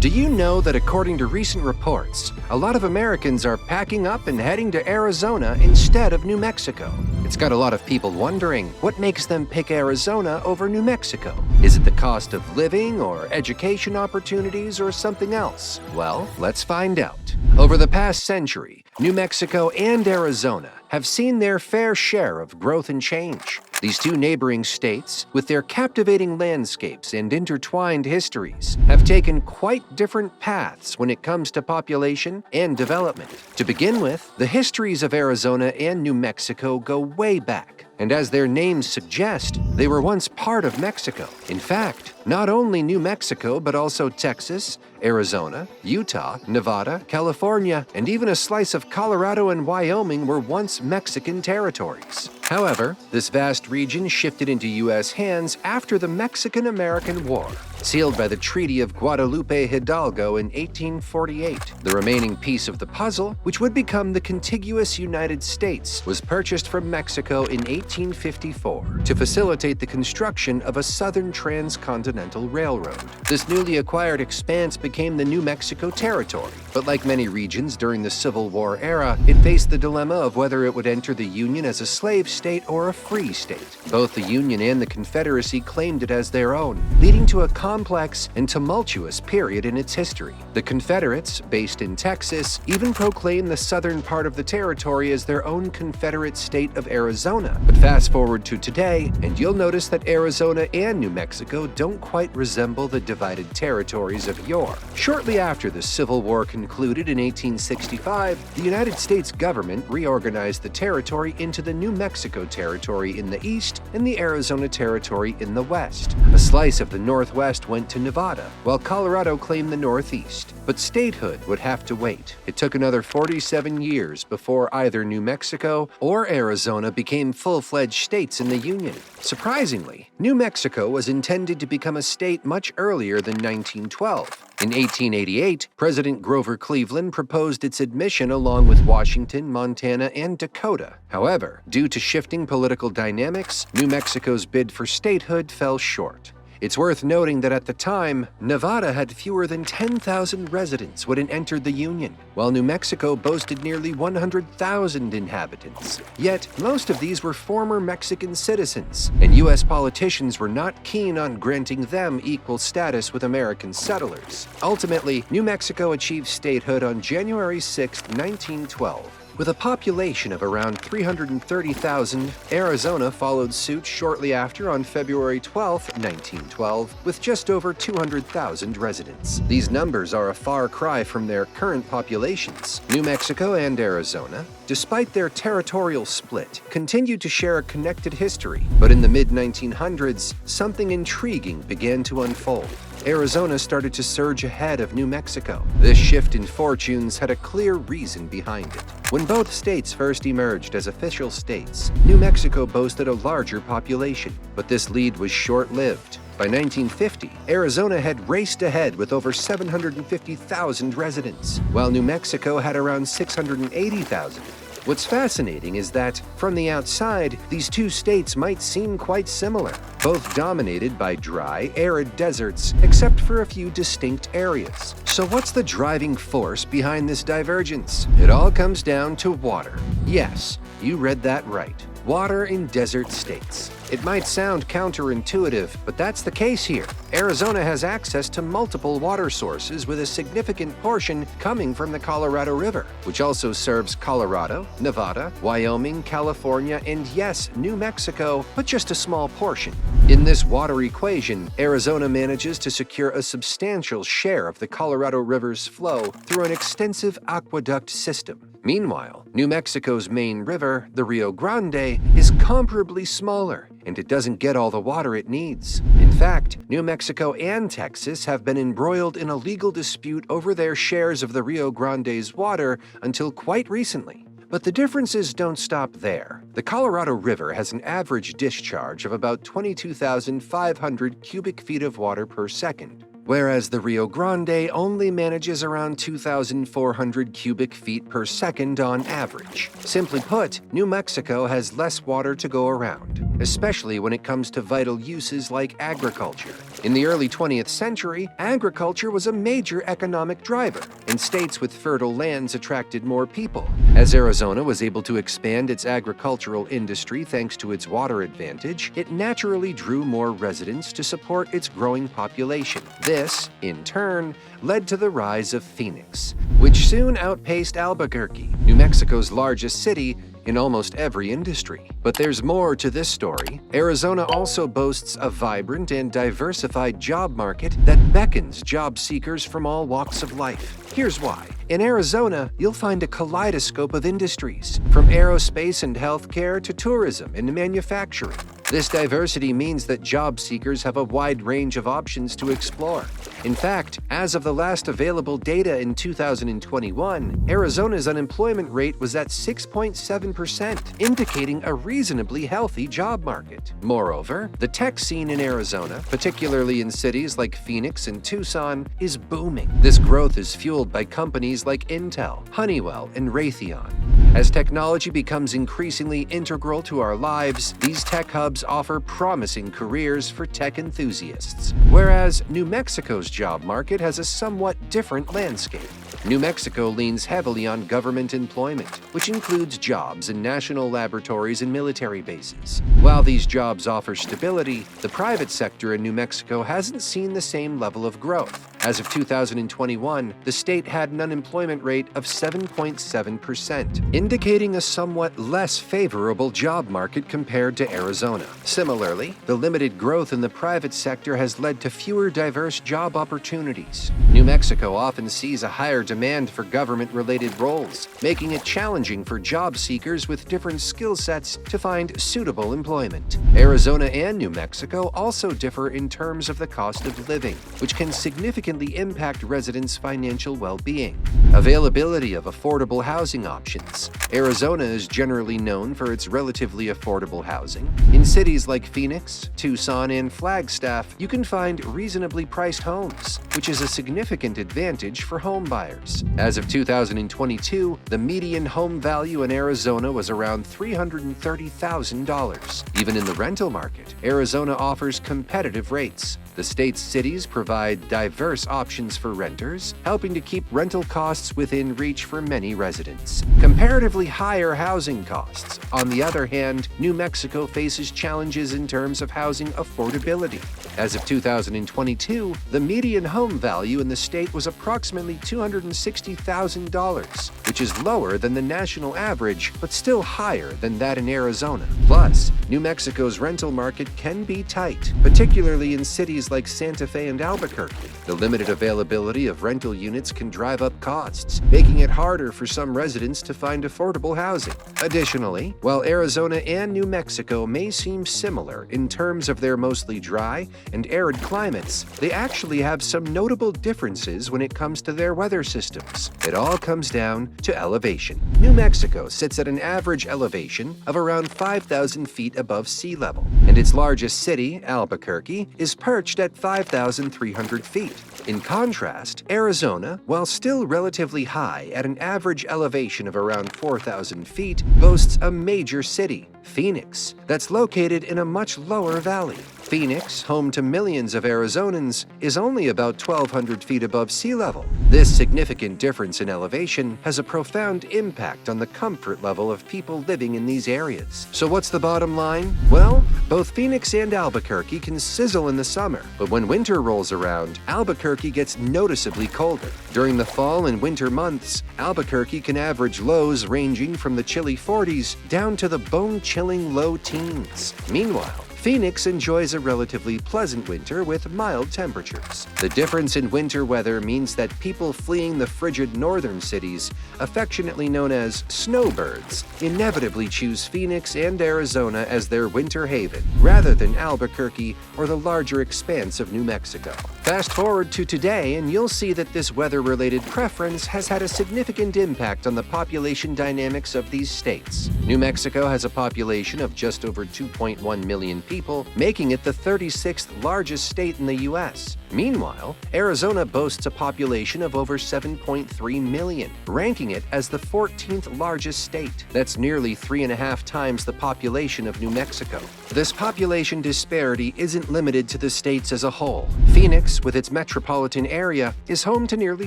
Do you know that according to recent reports, a lot of Americans are packing up and heading to Arizona instead of New Mexico? It's got a lot of people wondering what makes them pick Arizona over New Mexico. Is it the cost of living or education opportunities or something else? Well, let's find out. Over the past century, New Mexico and Arizona have seen their fair share of growth and change. These two neighboring states, with their captivating landscapes and intertwined histories, have taken quite different paths when it comes to population and development. To begin with, the histories of Arizona and New Mexico go way back. And as their names suggest, they were once part of Mexico. In fact, not only New Mexico, but also Texas, Arizona, Utah, Nevada, California, and even a slice of Colorado and Wyoming were once Mexican territories. However, this vast region shifted into U.S. hands after the Mexican-American War, sealed by the Treaty of Guadalupe Hidalgo in 1848. The remaining piece of the puzzle, which would become the contiguous United States, was purchased from Mexico in 1854 to facilitate the construction of a southern transcontinental railroad. This newly acquired expanse became the New Mexico Territory, but like many regions during the Civil War era, it faced the dilemma of whether it would enter the Union as a slave state or a free state. Both the Union and the Confederacy claimed it as their own, leading to a complex and tumultuous period in its history. The Confederates, based in Texas, even proclaimed the southern part of the territory as their own Confederate state of Arizona. But fast forward to today, and you'll notice that Arizona and New Mexico don't quite resemble the divided territories of yore. Shortly after the Civil War concluded in 1865, the United States government reorganized the territory into the New Mexico Territory in the east and the Arizona Territory in the west. A slice of the Northwest went to Nevada, while Colorado claimed the Northeast. But statehood would have to wait. It took another 47 years before either New Mexico or Arizona became full-fledged states in the Union. Surprisingly, New Mexico was intended to become a state much earlier than 1912. In 1888, President Grover Cleveland proposed its admission along with Washington, Montana, and Dakota. However, due to shifting political dynamics, New Mexico's bid for statehood fell short. It's worth noting that at the time, Nevada had fewer than 10,000 residents when it entered the Union, while New Mexico boasted nearly 100,000 inhabitants. Yet, most of these were former Mexican citizens, and U.S. politicians were not keen on granting them equal status with American settlers. Ultimately, New Mexico achieved statehood on January 6, 1912. With a population of around 330,000, Arizona followed suit shortly after on February 12, 1912, with just over 200,000 residents. These numbers are a far cry from their current populations. New Mexico and Arizona, despite their territorial split, continued to share a connected history. But in the mid-1900s, something intriguing began to unfold. Arizona started to surge ahead of New Mexico. This shift in fortunes had a clear reason behind it. When both states first emerged as official states, New Mexico boasted a larger population, but this lead was short-lived. By 1950, Arizona had raced ahead with over 750,000 residents, while New Mexico had around 680,000. What's fascinating is that, from the outside, these two states might seem quite similar, both dominated by dry, arid deserts, except for a few distinct areas. So what's the driving force behind this divergence? It all comes down to water. Yes, you read that right. Water in desert states. It might sound counterintuitive, but that's the case here. Arizona has access to multiple water sources with a significant portion coming from the Colorado River, which also serves Colorado, Nevada, Wyoming, California, and yes, New Mexico, but just a small portion. In this water equation, Arizona manages to secure a substantial share of the Colorado River's flow through an extensive aqueduct system. Meanwhile, New Mexico's main river, the Rio Grande, is comparably smaller, and it doesn't get all the water it needs. In fact, New Mexico and Texas have been embroiled in a legal dispute over their shares of the Rio Grande's water until quite recently. But the differences don't stop there. The Colorado River has an average discharge of about 22,500 cubic feet of water per second, whereas the Rio Grande only manages around 2,400 cubic feet per second on average. Simply put, New Mexico has less water to go around, especially when it comes to vital uses like agriculture. In the early 20th century, agriculture was a major economic driver, and states with fertile lands attracted more people. As Arizona was able to expand its agricultural industry thanks to its water advantage, it naturally drew more residents to support its growing population. This, in turn, led to the rise of Phoenix, which soon outpaced Albuquerque, New Mexico's largest city, in almost every industry. But there's more to this story. Arizona also boasts a vibrant and diversified job market that beckons job seekers from all walks of life. Here's why. In Arizona, you'll find a kaleidoscope of industries, from aerospace and healthcare to tourism and manufacturing. This diversity means that job seekers have a wide range of options to explore. In fact, as of the last available data in 2021, Arizona's unemployment rate was at 6.7%, indicating a reasonably healthy job market. Moreover, the tech scene in Arizona, particularly in cities like Phoenix and Tucson, is booming. This growth is fueled by companies like Intel, Honeywell, and Raytheon. As technology becomes increasingly integral to our lives, these tech hubs offer promising careers for tech enthusiasts. Whereas New Mexico's job market has a somewhat different landscape. New Mexico leans heavily on government employment, which includes jobs in national laboratories and military bases. While these jobs offer stability, the private sector in New Mexico hasn't seen the same level of growth. As of 2021, the state had an unemployment rate of 7.7%, indicating a somewhat less favorable job market compared to Arizona. Similarly, the limited growth in the private sector has led to fewer diverse job opportunities. New Mexico often sees a higher demand for government-related roles, making it challenging for job seekers with different skill sets to find suitable employment. Arizona and New Mexico also differ in terms of the cost of living, which can significantly impact residents' financial well-being. Availability of affordable housing options. Arizona is generally known for its relatively affordable housing. In cities like Phoenix, Tucson, and Flagstaff, you can find reasonably priced homes, which is a significant advantage for home buyers. As of 2022, the median home value in Arizona was around $330,000. Even in the rental market, Arizona offers competitive rates. The state's cities provide diverse options for renters, helping to keep rental costs within reach for many residents. Comparatively higher housing costs. On the other hand, New Mexico faces challenges in terms of housing affordability. As of 2022, the median home value in the state was approximately $260,000, which is lower than the national average, but still higher than that in Arizona. Plus, New Mexico's rental market can be tight, particularly in cities like Santa Fe and Albuquerque. The limited availability of rental units can drive up costs, making it harder for some residents to find affordable housing. Additionally, while Arizona and New Mexico may seem similar in terms of their mostly dry and arid climates, they actually have some notable differences when it comes to their weather systems. It all comes down to elevation. New Mexico sits at an average elevation of around 5,000 feet above sea level, and its largest city, Albuquerque, is perched at 5,300 feet. In contrast, Arizona, while still relatively high at an average elevation of around 4,000 feet, boasts a major city, Phoenix, that's located in a much lower valley. Phoenix, home to millions of Arizonans, is only about 1,200 feet above sea level. This significant difference in elevation has a profound impact on the comfort level of people living in these areas. So what's the bottom line? Well, both Phoenix and Albuquerque can sizzle in the summer, but when winter rolls around, Albuquerque gets noticeably colder. During the fall and winter months, Albuquerque can average lows ranging from the chilly 40s down to the bone-chilling low teens. Meanwhile, Phoenix enjoys a relatively pleasant winter with mild temperatures. The difference in winter weather means that people fleeing the frigid northern cities, affectionately known as snowbirds, inevitably choose Phoenix and Arizona as their winter haven, rather than Albuquerque or the larger expanse of New Mexico. Fast forward to today and you'll see that this weather-related preference has had a significant impact on the population dynamics of these states. New Mexico has a population of just over 2.1 million people, people, making it the 36th largest state in the U.S. Meanwhile, Arizona boasts a population of over 7.3 million, ranking it as the 14th largest state. That's nearly 3.5 times the population of New Mexico. This population disparity isn't limited to the states as a whole. Phoenix, with its metropolitan area, is home to nearly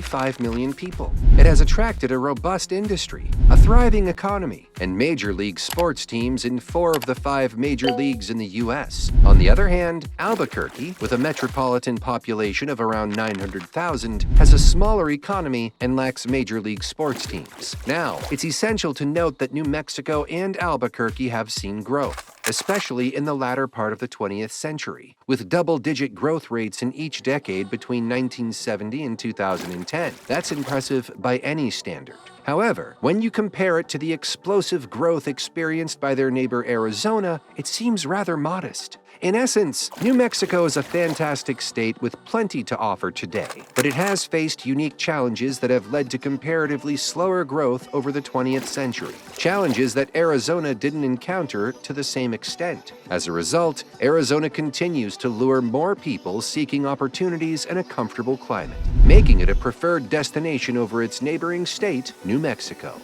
5 million people. It has attracted a robust industry, a thriving economy, and major league sports teams in 4 of the 5 major leagues in the U.S. On the other hand, Albuquerque, with a metropolitan population of around 900,000, has a smaller economy and lacks major league sports teams. Now, it's essential to note that New Mexico and Albuquerque have seen growth, especially in the latter part of the 20th century, with double-digit growth rates in each decade between 1970 and 2010. That's impressive by any standard. However, when you compare it to the explosive growth experienced by their neighbor Arizona, it seems rather modest. In essence, New Mexico is a fantastic state with plenty to offer today, but it has faced unique challenges that have led to comparatively slower growth over the 20th century, challenges that Arizona didn't encounter to the same extent. As a result, Arizona continues to lure more people seeking opportunities and a comfortable climate, making it a preferred destination over its neighboring state, New Mexico.